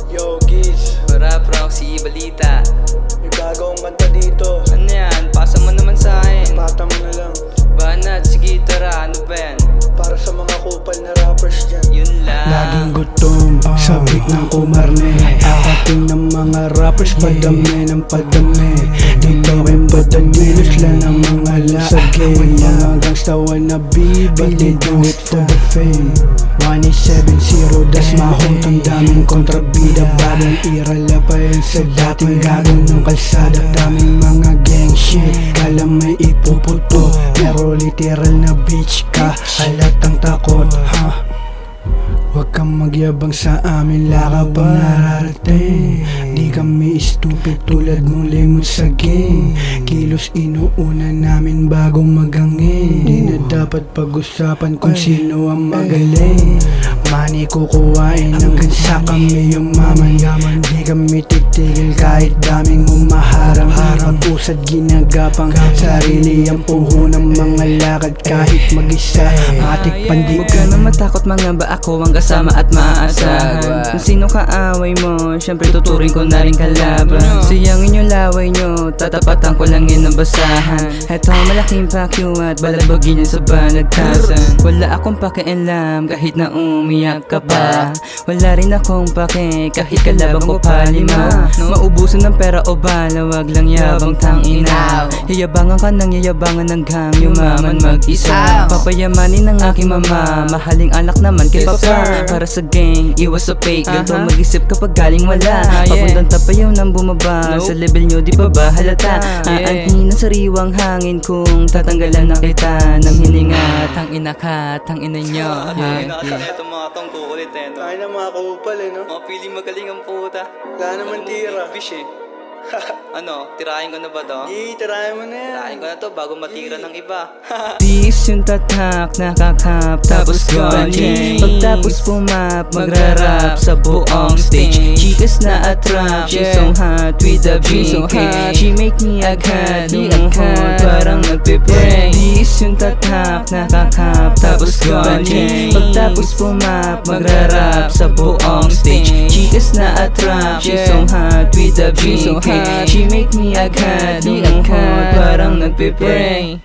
Yo, Giz. Para Proxy, balita. May bago akong kanta dito. Ano yan? Pasa mo naman sa akin. Pata mo na lang. Banat, sige tara, ano ba yan? Para sa mga kupal na rappers dyan. Yun lang. Laging gutom, sabik ng kumarne. Akating ng mga rappers, padami ng padami. Dito rin padamilos lang ng mga lasage. Mga gangsta wannabe, but they do it for the fame. 1870, das mahong ang daming kontrabida. Bagong era lapayan sa dating gagawin ng kalsada. Daming mga gang shit, kala may ipuputo, pero literal na bitch ka, halatang takot, ha? Huwag kang magyabang sa amin, laka bang nararating. Di kami stupid tulad mong lemon sa game. Kilos inuuna namin bago magangin. Di na dapat pag-usapan kung sino ang magaling. Money kukuhain hanggang sa kami yumaman. Di kami titigil kahit daming umaharang. Pag-usad ginagapang sarili ang puho ng mga lakad kahit mag-isa. Atik pandi. Huwag ka na matakot, mga ba ako ang kasama at maaasahan. Kung sino kaaway mo, syempre tuturing ko na rin kalaban. Sayangin yung laway nyo, tatapatan ko lang yun ang basahan. Heto malaking pakyo at balabagin niya sa balagtasan. Wala akong pakialam kahit na umiyak ka pa. Wala rin akong pake kahit kalabang ko palima. Maubusan ng pera o bala, wag lang yabang tangina. Yayabangan ka ng yayabangan hanggang yumaman mag-isa. Papayamanin ng aking mama, mahaling anak naman kay papa. Para sa gang, iwas sa fake. Ganto mag-isip kapag galing wala. Papuntang tapayaw nang bumaba. Sa level nyo di pa ba halata? Aanhin ang sariwang hangin kung tatanggalan na kita ng hininga. Tangina ka, tangina nyo. Ito mga tong kukulit eh, no? Tayo na mga kupal eh, no? Mga piling magaling ang puta. Wala naman tira. Fish eh. Ano, tirahin ko na ba to? Tirahin mo na yan. Tirahin ko na to bago matira ng iba. Peace yung tatak, nakakap, tapos gone. Pagtapos pumap, magrarap sa buong stage. Chikas na atrap, she's so hot with the BK. She make me agad, lumuhod, parang nagpipray. Peace yung tatak, nakakap, tapos gone. Pagtapos pumap, magrarap sa buong stage. Chikas na atrap, she's so hot with the BK. She make me agad, lumuhod, parang nagpipray.